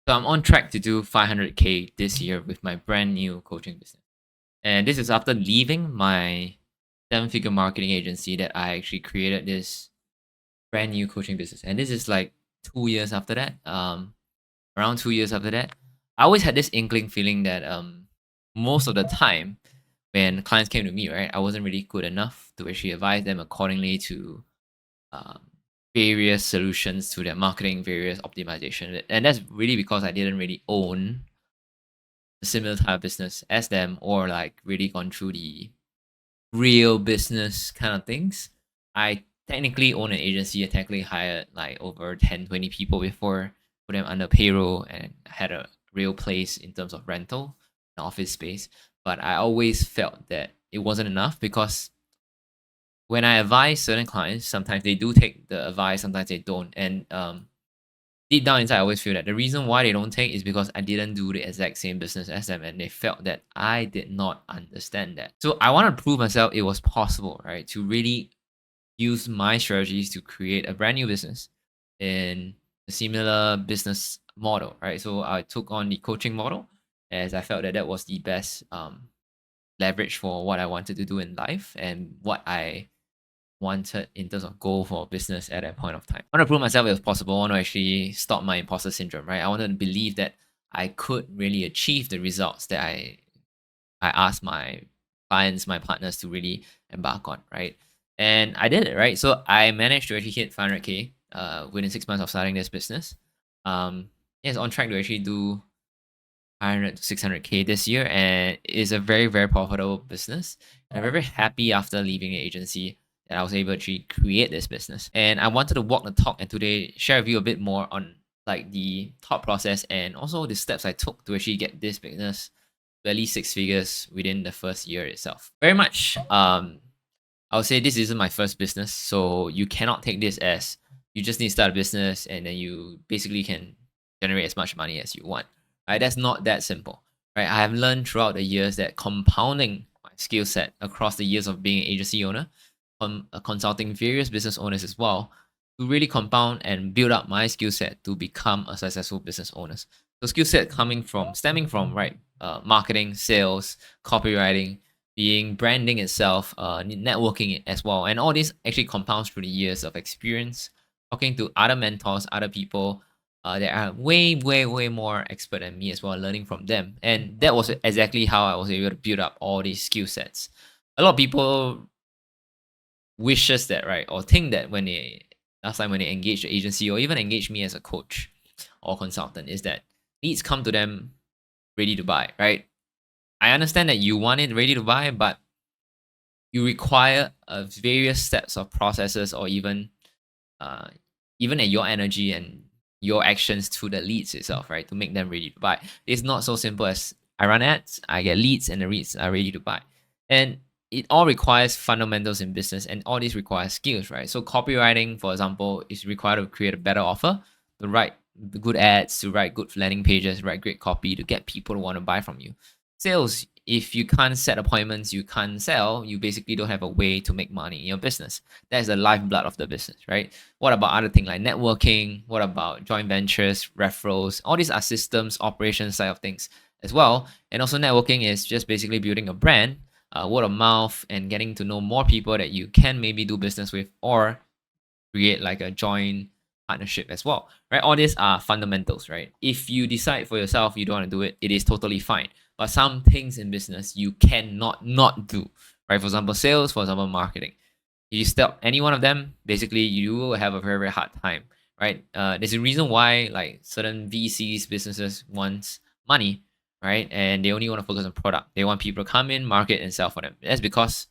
So I'm on track to do 500K this year with my brand new coaching business. And this is after leaving my seven-figure marketing agency that I actually created this brand new coaching business. And this is like 2 years after that. Around 2 years after that. I always had this inkling feeling that most of the time when clients came to me, right, I wasn't really good enough to actually advise them accordingly to um, various solutions to their marketing, various optimization. And that's really because I didn't really own a similar type of business as them or like really gone through the real business kind of things. I technically own an agency. I technically hired like over 10, 20 people before, put them under payroll and had a real place in terms of rental, an office space. But I always felt that it wasn't enough because when I advise certain clients, sometimes they do take the advice, sometimes they don't. And deep down inside, I always feel that the reason why they don't take is because I didn't do the exact same business as them, and they felt that I did not understand that. So I want to prove myself it was possible, right, to really use my strategies to create a brand new business in a similar business model, right? So I took on the coaching model as I felt that that was the best leverage for what I wanted to do in life and what I wanted in terms of goal for business at that point of time. I want to prove myself it was possible. I want to actually stop my imposter syndrome, right? I wanted to believe that I could really achieve the results that I asked my clients, my partners to really embark on, right? And I did it, right? So I managed to actually hit 500K within 6 months of starting this business. It's on track to actually do 500 to 600K this year, and it's a very, very profitable business. And I'm very, very happy after leaving the agency that I was able to create this business. And I wanted to walk the talk and today share with you a bit more on like the thought process and also the steps I took to actually get this business to at least 6 figures within the first year itself. Very much, I would say this isn't my first business, so you cannot take this as you just need to start a business and then you basically can generate as much money as you want. Right? That's not that simple. Right? I have learned throughout the years that compounding my skill set across the years of being an agency owner, consulting various business owners as well, to really compound and build up my skill set to become a successful business owner. So skill set stemming from right, marketing, sales, copywriting, being branding itself, networking as well, and all this actually compounds through the years of experience, talking to other mentors, other people that are way, way, way more expert than me as well, learning from them. And that was exactly how I was able to build up all these skill sets. A lot of people wishes that, right, or think that when they last time when they engage the agency or even engage me as a coach or consultant, is that leads come to them ready to buy, right? I understand that you want it ready to buy, but you require various steps of processes or uh, even at your energy and your actions to the leads itself, right? To make them ready to buy. It's not so simple as I run ads, I get leads, and the leads are ready to buy. And it all requires fundamentals in business, and all these require skills, right? So copywriting, for example, is required to create a better offer, to write good ads, to write good landing pages, write great copy to get people to want to buy from you. Sales, if you can't set appointments, you can't sell, you basically don't have a way to make money in your business. That's the lifeblood of the business, right? What about other things like networking? What about joint ventures, referrals? All these are systems, operations side of things as well. And also networking is just basically building a brand, word of mouth, and getting to know more people that you can maybe do business with or create like a joint partnership as well, right? All these are fundamentals, right? If you decide for yourself you don't want to do it, it is totally fine. But some things in business you cannot not do, right? For example, sales, for example, marketing. If you stop any one of them, basically you will have a very, very hard time, right? There's a reason why like certain VCs businesses want money, right? And they only want to focus on product. They want people to come in, market, and sell for them. That's because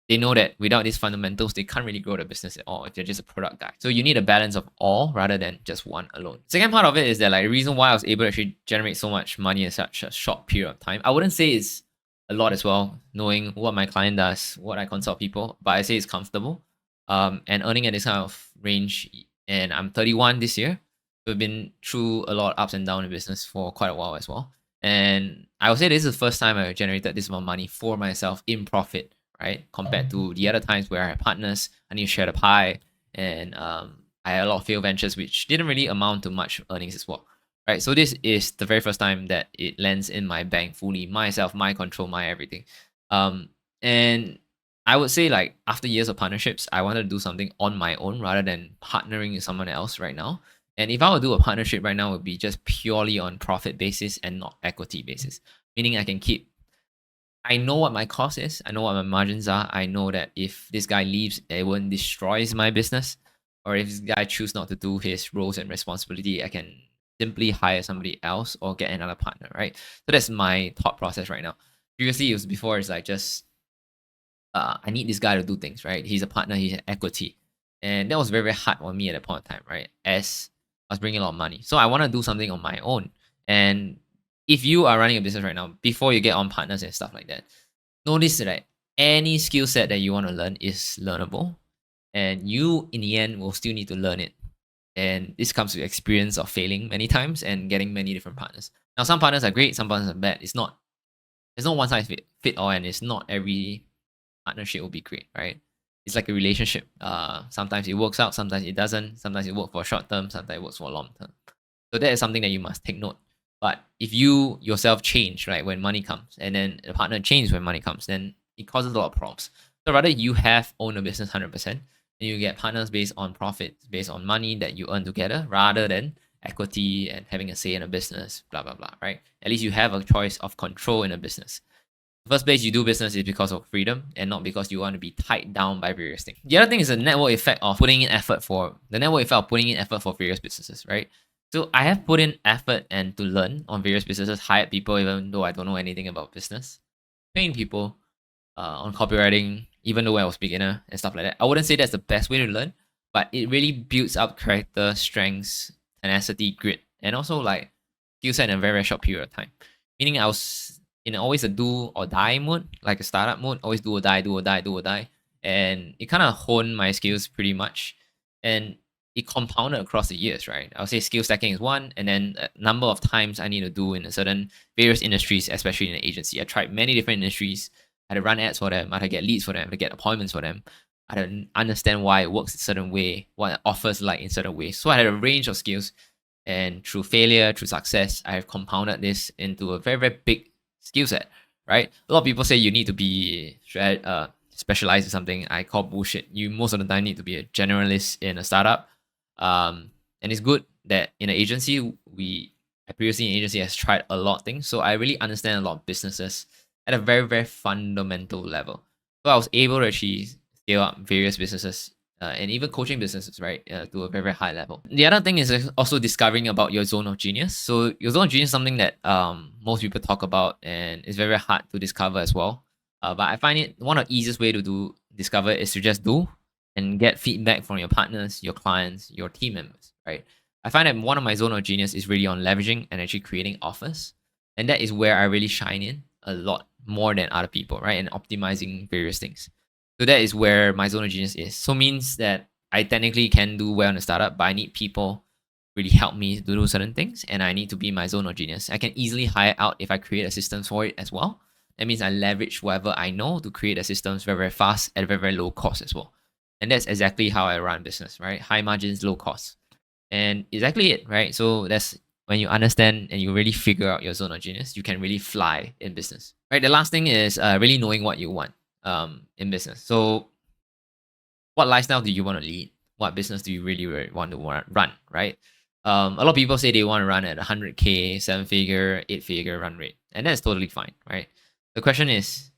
they know that without these fundamentals, they can't really grow the business at all if they're just a product guy. So you need a balance of all rather than just one alone. Second part of it is that like the reason why I was able to actually generate so much money in such a short period of time. I wouldn't say it's a lot as well, knowing what my client does, what I consult people, but I say it's comfortable. And earning at this kind of range, and I'm 31 this year. So I've been through a lot of ups and downs in business for quite a while as well. And I would say this is the first time I generated this amount of money for myself in profit, right? Compared to the other times where I had partners, I need to share the pie, and I had a lot of failed ventures which didn't really amount to much earnings as well. right? So this is the very first time that it lands in my bank fully, myself, my control, my everything. And I would say like after years of partnerships, I wanted to do something on my own rather than partnering with someone else right now. And if I would do a partnership right now, it would be just purely on profit basis and not equity basis, meaning I can keep. I know what my cost is. I know what my margins are. I know that if this guy leaves, it won't destroys my business. Or if this guy choose not to do his roles and responsibility, I can simply hire somebody else or get another partner, right? So that's my thought process right now. Previously, it was before it's like just I need this guy to do things, right? He's a partner, he's equity. And that was very, very hard on me at that point in time, right? As I was bringing a lot of money. So I want to do something on my own. And if you are running a business right now, before you get on partners and stuff like that, notice that any skill set that you want to learn is learnable. And you, in the end, will still need to learn it. And this comes with experience of failing many times and getting many different partners. Now, some partners are great, some partners are bad. There's no one size fit all, and it's not every partnership will be great, right? It's like a relationship. Sometimes it works out, sometimes it doesn't. Sometimes it works for short term, sometimes it works for long term. So that is something that you must take note. But if you yourself change, right, when money comes, and then the partner changes when money comes, then it causes a lot of problems. So rather you have own a business 100%, and you get partners based on profits, based on money that you earn together, rather than equity and having a say in a business, blah blah blah, right? At least you have a choice of control in a business. First place you do business is because of freedom and not because you want to be tied down by various things. The other thing is the network effect of putting in effort for various businesses, right? So I have put in effort and to learn on various businesses, hired people even though I don't know anything about business, trained people on copywriting, even though I was beginner and stuff like that. I wouldn't say that's the best way to learn, but it really builds up character, strengths, tenacity, grit, and also like skill set in a very, very short period of time. Meaning I was in always a do or die mode, like a startup mode, always do or die, do or die, do or die. And it kind of honed my skills pretty much. And it compounded across the years, right? I would say skill stacking is one, and then a number of times I need to do in a certain various industries, especially in an agency. I tried many different industries. I had to run ads for them, I had to get leads for them, I had to get appointments for them. I had to understand why it works a certain way, what it offers like in certain ways. So I had a range of skills, and through failure, through success, I have compounded this into a very, very big skill set, right? A lot of people say you need to be specialized in something. I call bullshit. You most of the time need to be a generalist in a startup. And it's good that in an agency, I previously in agency has tried a lot of things. So I really understand a lot of businesses at a very, very fundamental level. So I was able to actually scale up various businesses and even coaching businesses, right, to a very, very high level. The other thing is also discovering about your zone of genius. So your zone of genius is something that most people talk about, and it's very, very hard to discover as well. But I find it one of the easiest way to discover is to just do and get feedback from your partners, your clients, your team members, right? I find that one of my zone of genius is really on leveraging and actually creating offers, and that is where I really shine in a lot more than other people, right? And optimizing various things. So that is where my zone of genius is. So means that I technically can do well in a startup, but I need people really help me to do certain things, and I need to be my zone of genius. I can easily hire out if I create a system for it as well. That means I leverage whatever I know to create a systems very, very fast at a very, very low cost as well. And that's exactly how I run business, right? High margins, low cost. And exactly it, right? So that's when you understand and you really figure out your zone of genius, you can really fly in business, right? The last thing is really knowing what you want in business. So what lifestyle do you want to lead? What business do you really, really want to run, right? A lot of people say they want to run at 100K, 7-figure, 8-figure run rate. And that's totally fine, right? The question is,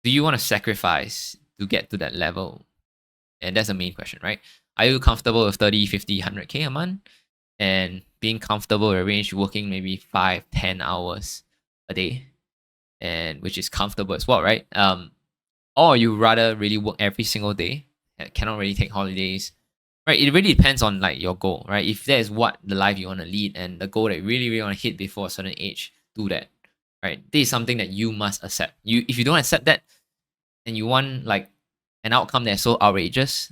do you want to sacrifice to get to that level? And that's the main question, right? Are you comfortable with 30, 50, 100K a month? And being comfortable with a range, working maybe 5, 10 hours a day, and which is comfortable as well, right? Or you rather really work every single day, cannot really take holidays, right? It really depends on like your goal, right? If that is what the life you want to lead and the goal that you really, really want to hit before a certain age, do that, right? This is something that you must accept. If you don't accept that, and you want like an outcome that's so outrageous,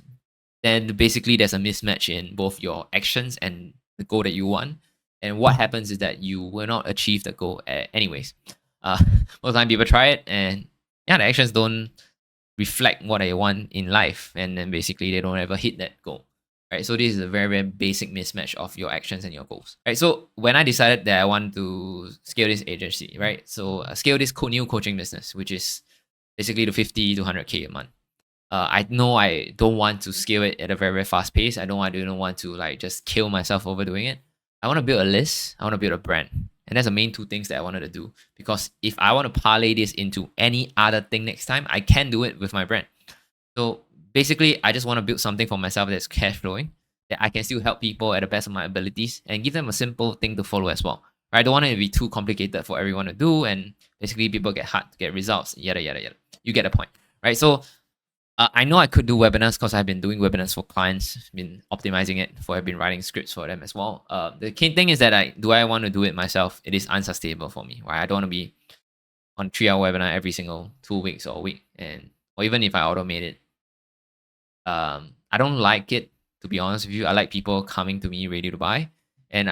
then basically there's a mismatch in both your actions and the goal that you want. And what happens is that you will not achieve the goal anyways. Most of the time people try it, and yeah, the actions don't reflect what they want in life, and then basically they don't ever hit that goal. right? So this is a very, very basic mismatch of your actions and your goals, right? So when I decided that I want to scale this agency, right? So scale this new coaching business, which is basically the 50 to 100K a month. I know I don't want to scale it at a very, very fast pace. I don't want to like just kill myself over doing it. I want to build a list. I want to build a brand. And that's the main two things that I wanted to do. Because if I want to parlay this into any other thing next time, I can do it with my brand. So basically, I just want to build something for myself that's cash flowing, that I can still help people at the best of my abilities and give them a simple thing to follow as well. Right? I don't want it to be too complicated for everyone to do, and basically people get hard to get results, yada yada yada. You get the point, right? So I know I could do webinars because I've been doing webinars for clients, been optimizing it for, I've been writing scripts for them as well. The key thing is that I want to do it myself? It is unsustainable for me, right? I don't want to be on 3 hour webinar every single 2 weeks or a week, or even if I automate it, I don't like it, to be honest with you. I like people coming to me ready to buy, and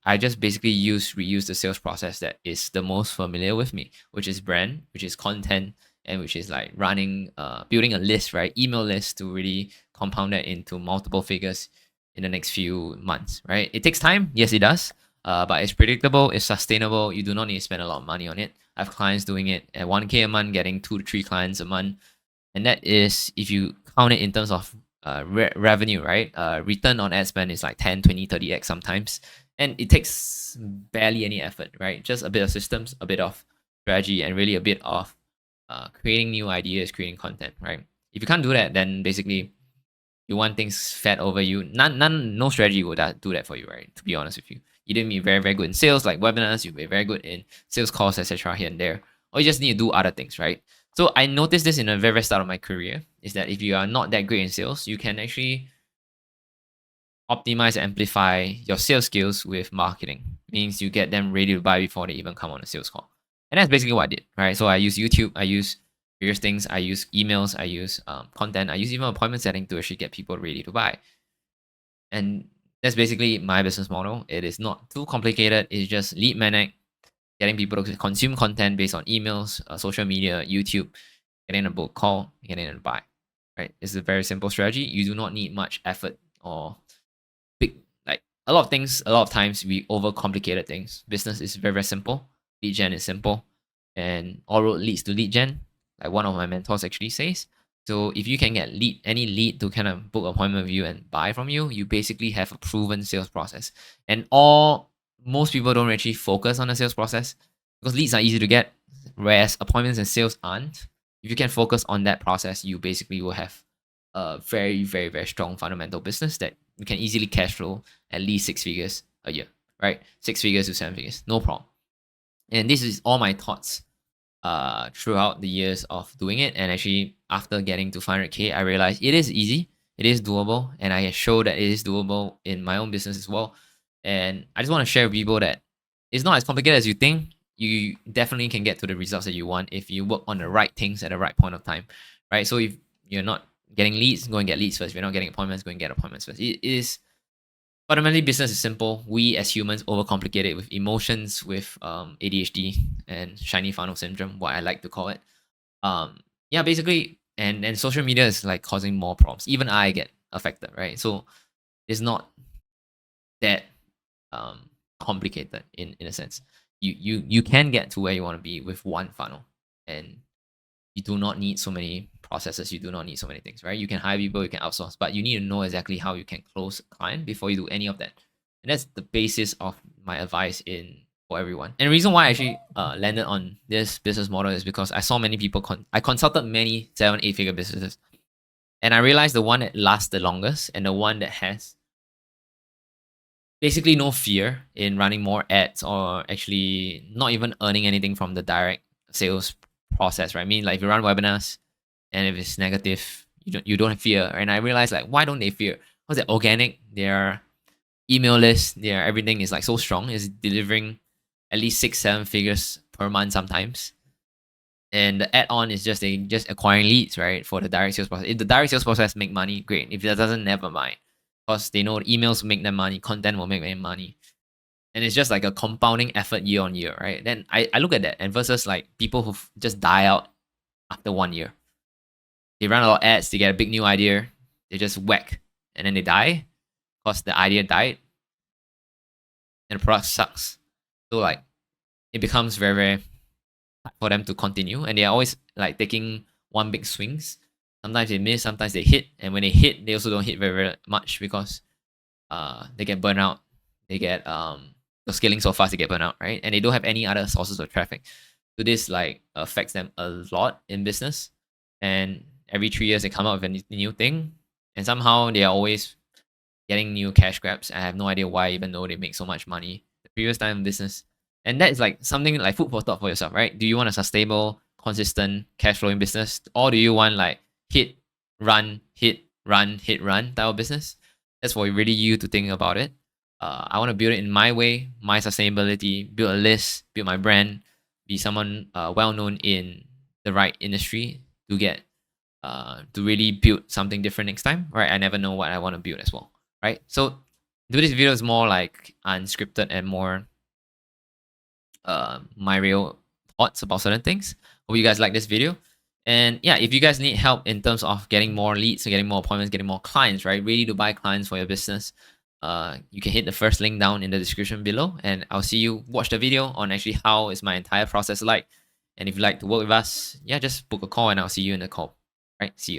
I just basically reuse the sales process that is the most familiar with me, which is brand, which is content, and which is like running, building a list, right? Email list to really compound that into multiple figures in the next few months, right? It takes time, yes, it does, but it's predictable, it's sustainable. You do not need to spend a lot of money on it. I have clients doing it at 1K a month, getting 2 to 3 clients a month, and that is if you count it in terms of revenue, right? Return on ad spend is like 10, 20, 30x sometimes, and it takes barely any effort, right? Just a bit of systems, a bit of strategy, and really a bit of creating new ideas, creating content, right? If you can't do that, then basically you want things fed over you. No strategy will do that for you, right? To be honest with you, you didn't be very, very good in sales, like webinars. You'll be very good in sales calls, etc. here and there, or you just need to do other things, right? So I noticed this in the very, very start of my career is that if you are not that great in sales, you can actually optimize and amplify your sales skills with marketing. Means you get them ready to buy before they even come on a sales call. And that's basically what I did, right? So I use YouTube, I use various things, I use emails, I use content, I use even appointment setting to actually get people ready to buy. And that's basically my business model. It is not too complicated. It's just lead magnet, getting people to consume content based on emails, social media, YouTube, getting a book call, getting them to buy. Right? It's a very simple strategy. You do not need much effort or big, like a lot of things. A lot of times we overcomplicated things. Business is very, very simple. Lead gen is simple, and all road leads to lead gen. Like one of my mentors actually says. So if you can get any lead to kind of book appointment with you and buy from you, you basically have a proven sales process. And most people don't actually focus on the sales process because leads are easy to get, whereas appointments and sales aren't. If you can focus on that process, you basically will have a very, very, very strong fundamental business that you can easily cash flow at least 6 figures a year, right? 6 figures to 7 figures, no problem. And this is all my thoughts throughout the years of doing it. And actually, after getting to 500K, I realized it is easy, it is doable, and I show that it is doable in my own business as well. And I just want to share with people that it's not as complicated as you think. You definitely can get to the results that you want if you work on the right things at the right point of time, right? So if you're not getting leads, go and get leads first. If you're not getting appointments, go and get appointments first. It is fundamentally, business is simple. We as humans overcomplicate it with emotions, with ADHD and shiny funnel syndrome, what I like to call it. Yeah, basically, and social media is like causing more problems. Even I get affected, right? So it's not that complicated in a sense. You can get to where you want to be with one funnel, and you do not need so many processes. You do not need so many things, right? You can hire people, you can outsource, but you need to know exactly how you can close a client before you do any of that. And that's the basis of my advice for everyone. And the reason why I actually landed on this business model is because I saw many people. I consulted many 7, 8 figure businesses, and I realized the one that lasts the longest and the one that has basically no fear in running more ads or actually not even earning anything from the direct sales process, right? I mean, like if you run webinars and if it's negative, you don't have fear. And I realized like why don't they fear? Because they're organic, their email list, their everything is like so strong, is delivering at least 6, 7 figures per month sometimes. And the add-on is just acquiring leads, right? For the direct sales process. If the direct sales process make money, great. If it doesn't, never mind. Because they know emails make them money, content will make them money. And it's just like a compounding effort year on year, right? Then I look at that and versus like people who just die out after 1 year. They run a lot of ads, they get a big new idea, they just whack, and then they die. because the idea died and the product sucks. So like it becomes very, very hard for them to continue, and they are always like taking one big swings. Sometimes they miss, sometimes they hit, and when they hit, they also don't hit very, very much because they get burnt out. They get the scaling so fast they get burnt out, right? And they don't have any other sources of traffic. So this like affects them a lot in business. And every 3 years they come out with a new thing, and somehow they are always getting new cash grabs. I have no idea why, even though they make so much money the previous time in business. And that is like something like food for thought for yourself, right? Do you want a sustainable, consistent cash flowing business, or do you want like hit, run, hit, run, hit, run type of business? That's for really you to think about it. I want to build it in my way, my sustainability, build a list, build my brand, be someone well known in the right industry to get to really build something different next time, right? I never know what I want to build as well, right? So this video is more like unscripted and more my real thoughts about certain things. Hope you guys like this video. And yeah, if you guys need help in terms of getting more leads, getting more appointments, getting more clients, right? Ready to buy clients for your business, you can hit the first link down in the description below, and I'll see you watch the video on actually how is my entire process like. And if you'd like to work with us, yeah, just book a call and I'll see you in the call. Right? See you.